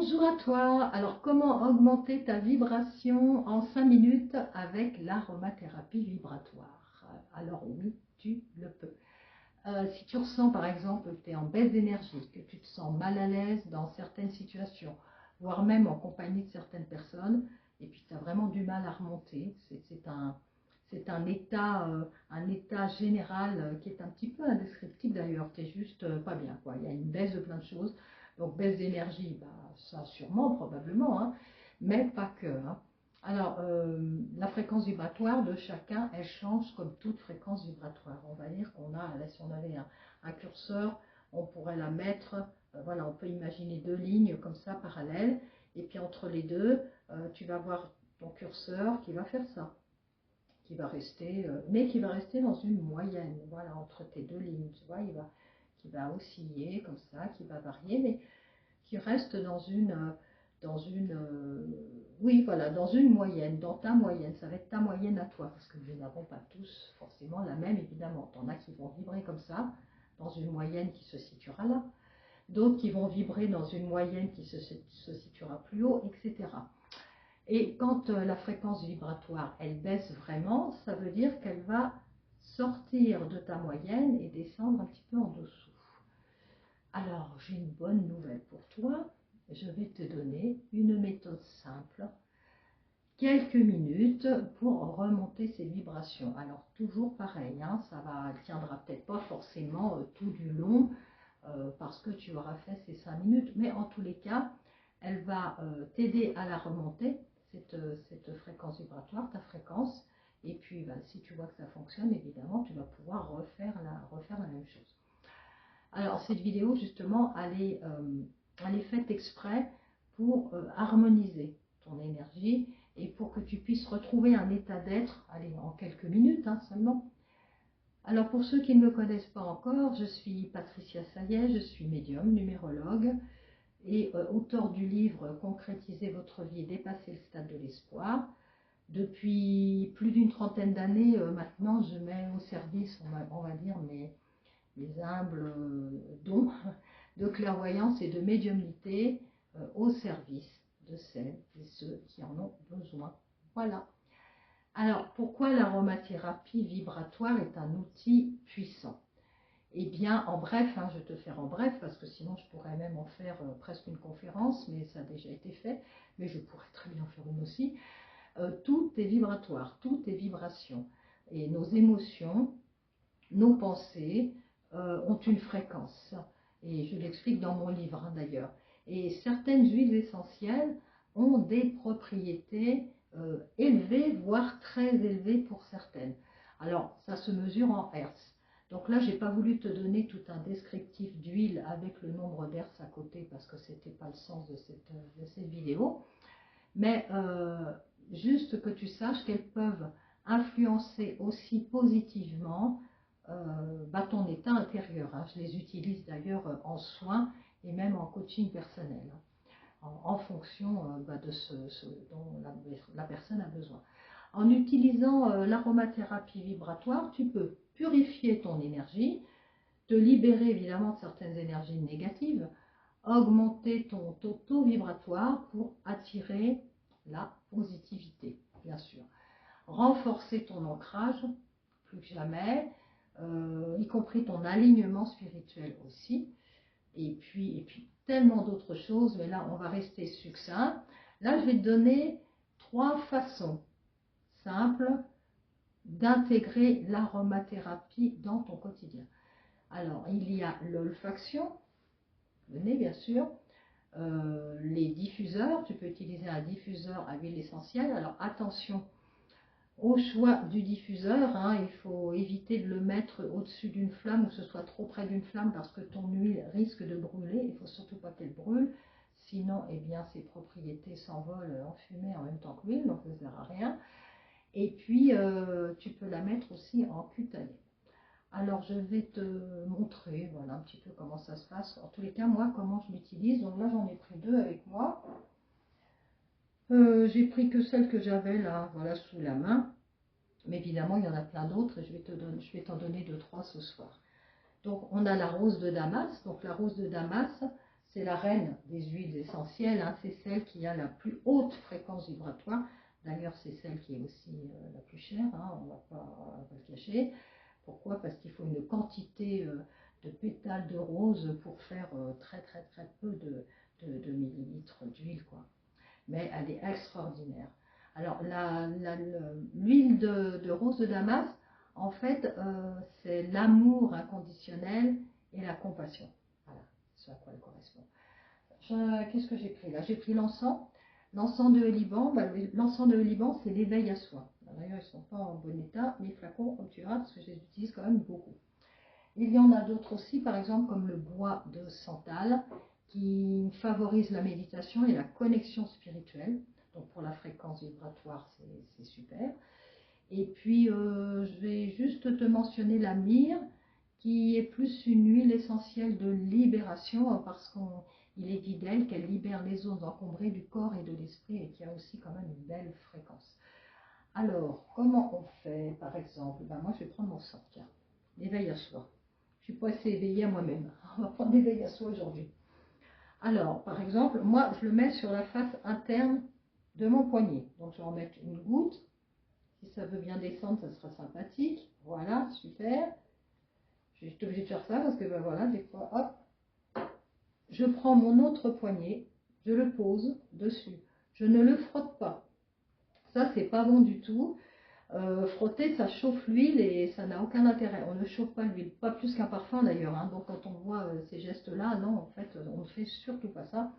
Bonjour à toi. Alors, comment augmenter ta vibration en 5 minutes avec l'aromathérapie vibratoire? Alors oui, tu le peux. Si tu ressens par exemple que tu es en baisse d'énergie, que tu te sens mal à l'aise dans certaines situations, voire même en compagnie de certaines personnes, et puis tu as vraiment du mal à remonter, c'est un état général qui est un petit peu indescriptible d'ailleurs, tu es juste pas bien, quoi. Il y a une baisse de plein de choses. Donc baisse d'énergie, bah, ça sûrement, probablement, hein, mais pas que. Hein. Alors, la fréquence vibratoire de chacun, elle change comme toute fréquence vibratoire. On va dire qu'on a, là, si on avait un curseur, on pourrait la mettre, voilà, on peut imaginer deux lignes comme ça, parallèles, et puis entre les deux, tu vas voir ton curseur qui va faire ça, qui va rester, mais qui va rester dans une moyenne, voilà, entre tes deux lignes, tu vois, qui va osciller comme ça, qui va varier, mais qui reste oui, voilà, dans une moyenne, dans ta moyenne. Ça va être ta moyenne à toi, parce que nous n'avons pas tous forcément la même, évidemment. T'en as qui vont vibrer comme ça, dans une moyenne qui se situera là. D'autres qui vont vibrer dans une moyenne qui se situera plus haut, etc. Et quand la fréquence vibratoire, elle baisse vraiment, ça veut dire qu'elle va sortir de ta moyenne et descendre un petit peu en dessous. Alors, j'ai une bonne nouvelle pour toi. Je vais te donner une méthode simple, quelques minutes pour remonter ces vibrations. Alors, toujours pareil, hein, elle tiendra peut-être pas forcément tout du long parce que tu auras fait ces 5 minutes, mais en tous les cas, elle va t'aider à la remonter, cette fréquence vibratoire, ta fréquence. Et puis, bah, si tu vois que ça fonctionne, évidemment, tu vas pouvoir refaire la même chose. Alors, cette vidéo, justement, elle est faite exprès pour harmoniser ton énergie et pour que tu puisses retrouver un état d'être, allez, en quelques minutes hein, seulement. Alors, pour ceux qui ne me connaissent pas encore, je suis Patricia Sayet, je suis médium, numérologue et auteur du livre « Concrétiser votre vie et dépasser le stade de l'espoir ». Depuis plus d'une trentaine d'années, maintenant, je mets au service, on va dire, mes humbles dons de clairvoyance et de médiumnité au service de celles et ceux qui en ont besoin. Voilà. Alors, pourquoi l'aromathérapie vibratoire est un outil puissant? Eh bien, en bref, hein, je vais te faire en bref, parce que sinon je pourrais même en faire presque une conférence, mais ça a déjà été fait, mais je pourrais très bien en faire une aussi. Tout est vibratoire, tout est vibration. Et nos émotions, nos pensées, ont une fréquence. Et je l'explique dans mon livre hein, d'ailleurs. Et certaines huiles essentielles ont des propriétés élevées, voire très élevées pour certaines. Alors, ça se mesure en hertz. Donc là, je n'ai pas voulu te donner tout un descriptif d'huile avec le nombre d'hertz à côté parce que ce n'était pas le sens de cette vidéo. Mais juste que tu saches qu'elles peuvent influencer aussi positivement ton état intérieur. Hein. Je les utilise d'ailleurs en soins et même en coaching personnel, hein, en fonction de ce dont la personne a besoin. En utilisant l'aromathérapie vibratoire, tu peux purifier ton énergie, te libérer évidemment de certaines énergies négatives, augmenter ton taux vibratoire pour attirer la positivité, bien sûr. Renforcer ton ancrage, plus que jamais, y compris ton alignement spirituel aussi, et puis tellement d'autres choses, mais là on va rester succinct. Là je vais te donner 3 façons simples d'intégrer l'aromathérapie dans ton quotidien. Alors il y a l'olfaction, le nez bien sûr, les diffuseurs, tu peux utiliser un diffuseur à huile essentielle, alors attention au choix du diffuseur, hein, il faut éviter de le mettre au-dessus d'une flamme ou que ce soit trop près d'une flamme parce que ton huile risque de brûler, il ne faut surtout pas qu'elle brûle, sinon eh bien, ses propriétés s'envolent en fumée en même temps que l'huile, donc ça ne sert à rien. Et puis tu peux la mettre aussi en cutané. Alors je vais te montrer voilà, un petit peu comment ça se passe, en tous les cas moi comment je l'utilise, donc là j'en ai pris 2 avec moi. J'ai pris que celle que j'avais là, voilà, sous la main. Mais évidemment, il y en a plein d'autres et je vais t'en donner 2-3 ce soir. Donc, on a la rose de Damas. Donc, la rose de Damas, c'est la reine des huiles essentielles, hein, c'est celle qui a la plus haute fréquence vibratoire. D'ailleurs, c'est celle qui est aussi la plus chère, hein, on ne va pas le cacher. Pourquoi? Parce qu'il faut une quantité de pétales de rose pour faire très peu de millilitres d'huile, quoi. Mais elle est extraordinaire. Alors, l'huile de rose de Damas, en fait, c'est l'amour inconditionnel et la compassion. Voilà, c'est à quoi elle correspond. Qu'est-ce que j'ai pris là? J'ai pris l'encens. L'encens de Liban, l'encens de Liban, c'est l'éveil à soi. D'ailleurs, ils ne sont pas en bon état, mes flacons, comme tu verras, parce que je les utilise quand même beaucoup. Il y en a d'autres aussi, par exemple, comme le bois de santal, qui favorise la méditation et la connexion spirituelle. Donc, pour la fréquence vibratoire, c'est super. Et puis, je vais juste te mentionner la myrrhe, qui est plus une huile essentielle de libération, parce qu'il est dit d'elle qu'elle libère les zones encombrées du corps et de l'esprit, et qui a aussi quand même une belle fréquence. Alors, comment on fait, par exemple? Moi, je vais prendre mon sort, tiens, l'éveil à soi. Je ne suis pas assez éveillée à moi-même. On va prendre l'éveil à soi aujourd'hui. Alors, par exemple, moi, je le mets sur la face interne de mon poignet. Donc, je vais en mettre une goutte. Si ça veut bien descendre, ça sera sympathique. Voilà, super. Je suis obligée de faire ça parce que, ben voilà, des fois, hop. Je prends mon autre poignet, je le pose dessus. Je ne le frotte pas. Ça, c'est pas bon du tout. Frotter, ça chauffe l'huile et ça n'a aucun intérêt. On ne chauffe pas l'huile, pas plus qu'un parfum d'ailleurs. Hein. Donc quand on voit ces gestes-là, non, en fait, on ne fait surtout pas ça.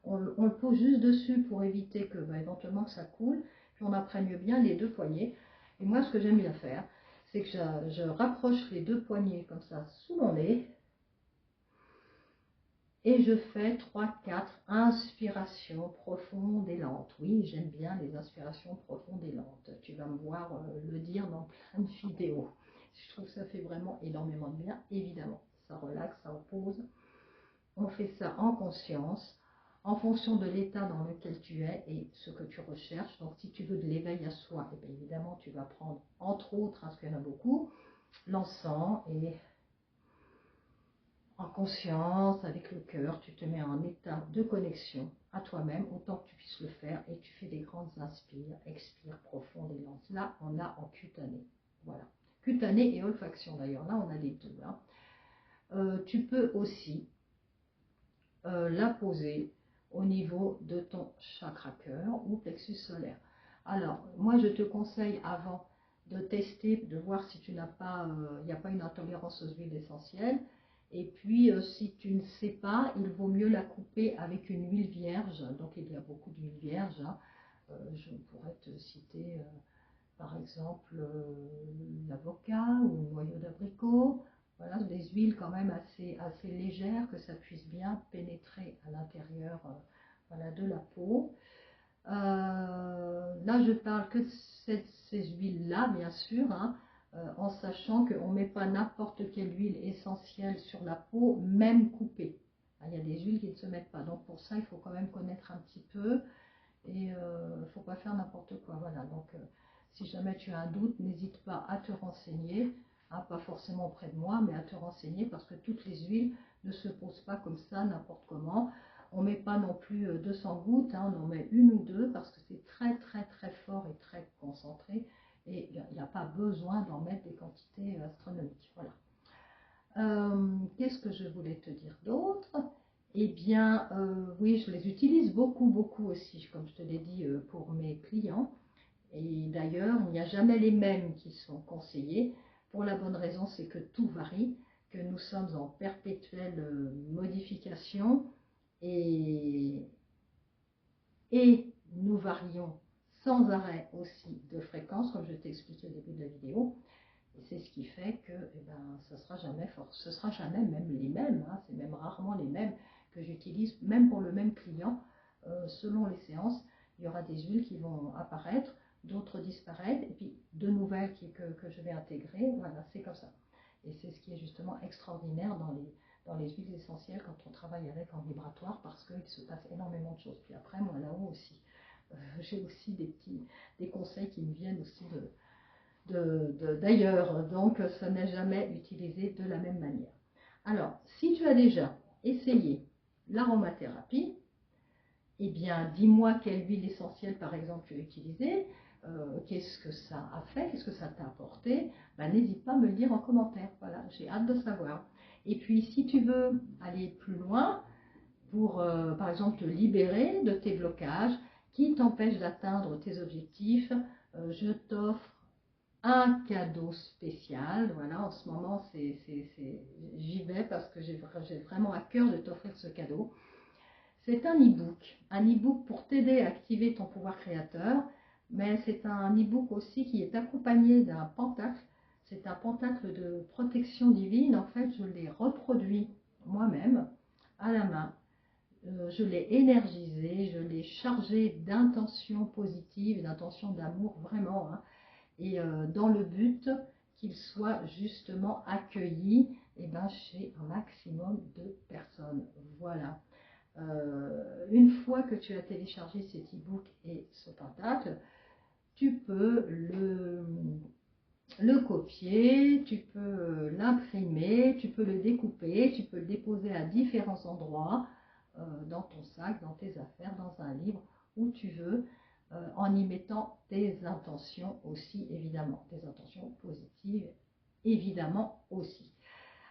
On le pose juste dessus pour éviter que, éventuellement, que ça coule. Puis on imprègne bien les deux poignets. Et moi, ce que j'aime bien faire, c'est que je rapproche les deux poignets comme ça sous mon nez. Et je fais 3-4 inspirations profondes et lentes. Oui, j'aime bien les inspirations profondes et lentes. Tu vas me voir le dire dans plein de vidéos. Je trouve que ça fait vraiment énormément de bien, évidemment. Ça relaxe, ça repose. On fait ça en conscience, en fonction de l'état dans lequel tu es et ce que tu recherches. Donc, si tu veux de l'éveil à soi, et bien évidemment, tu vas prendre, entre autres, parce qu'il y en a beaucoup, l'encens et... en conscience, avec le cœur, tu te mets en état de connexion à toi-même, autant que tu puisses le faire, et tu fais des grandes inspires, expires profondes et lentes. Là, on a en cutané. Voilà. Cutané et olfaction, d'ailleurs. Là, on a les deux. Hein. Tu peux aussi la poser au niveau de ton chakra cœur ou plexus solaire. Alors, moi, je te conseille avant de tester, de voir si tu n'as pas, il n'y a pas une intolérance aux huiles essentielles. Et puis, si tu ne sais pas, il vaut mieux la couper avec une huile vierge. Donc, il y a beaucoup d'huiles vierges. Hein. Je pourrais te citer, par exemple, l'avocat ou le noyau d'abricot. Voilà, des huiles quand même assez légères, que ça puisse bien pénétrer à l'intérieur voilà, de la peau. Là, je parle que de ces huiles-là, bien sûr, hein, en sachant qu'on ne met pas n'importe quelle huile essentielle sur la peau, même coupée. Il y a des huiles qui ne se mettent pas. Donc pour ça, il faut quand même connaître un petit peu et il ne faut pas faire n'importe quoi. Voilà, donc si jamais tu as un doute, n'hésite pas à te renseigner, hein, pas forcément auprès de moi, mais à te renseigner parce que toutes les huiles ne se posent pas comme ça, n'importe comment. On ne met pas non plus 200 gouttes, hein, on en met une ou deux parce que c'est très fort et très concentré et il n'y a pas besoin d'en mettre des quantités astronomiques. Voilà. Qu'est-ce que je voulais te dire d'autre? Eh bien, oui, je les utilise beaucoup aussi, comme je te l'ai dit, pour mes clients. Et d'ailleurs, il n'y a jamais les mêmes qui sont conseillés. Pour la bonne raison, c'est que tout varie, que nous sommes en perpétuelle modification et nous varions sans arrêt aussi de fréquence, comme je t'ai expliqué au début de la vidéo. Et c'est ce qui fait que ce sera jamais même les mêmes, hein, c'est même rarement les mêmes que j'utilise, même pour le même client. Selon les séances, il y aura des huiles qui vont apparaître, d'autres disparaître, et puis de nouvelles que je vais intégrer. Voilà, c'est comme ça. Et c'est ce qui est justement extraordinaire dans les huiles essentielles quand on travaille avec en vibratoire, parce qu'il se passe énormément de choses. Puis après, moi là-haut aussi, j'ai aussi des conseils qui me viennent aussi d'ailleurs, donc ça n'est jamais utilisé de la même manière. Alors, si tu as déjà essayé l'aromathérapie, eh bien, dis-moi quelle huile essentielle, par exemple, tu as utilisée, qu'est-ce que ça a fait, qu'est-ce que ça t'a apporté, ben, n'hésite pas à me le dire en commentaire. Voilà, j'ai hâte de savoir. Et puis, si tu veux aller plus loin, pour, par exemple, te libérer de tes blocages qui t'empêchent d'atteindre tes objectifs, je t'offre un cadeau spécial. Voilà, en ce moment, j'y vais parce que j'ai vraiment à cœur de t'offrir ce cadeau. C'est un e-book pour t'aider à activer ton pouvoir créateur, mais c'est un e-book aussi qui est accompagné d'un pentacle. C'est un pentacle de protection divine. En fait, je l'ai reproduit moi-même à la main. Je l'ai énergisé, je l'ai chargé d'intentions positives, d'intentions d'amour vraiment, hein, et dans le but qu'il soit justement accueilli chez un maximum de personnes. Voilà. Une fois que tu as téléchargé cet e-book et ce pentacle, tu peux le copier, tu peux l'imprimer, tu peux le découper, tu peux le déposer à différents endroits, dans ton sac, dans tes affaires, dans un livre, où tu veux, en y mettant tes intentions aussi, évidemment, tes intentions positives, évidemment aussi.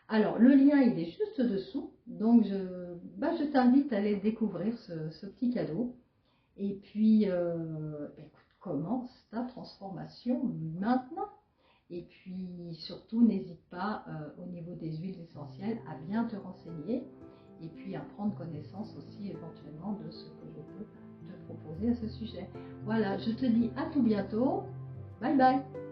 Alors, le lien, il est juste dessous, donc je t'invite à aller découvrir ce petit cadeau. Et puis, écoute, commence ta transformation maintenant. Et puis, surtout, n'hésite pas, au niveau des huiles essentielles, à bien te renseigner et puis à prendre connaissance aussi éventuellement de ce que je peux te proposer à ce sujet. Voilà, je te dis à tout bientôt. Bye bye.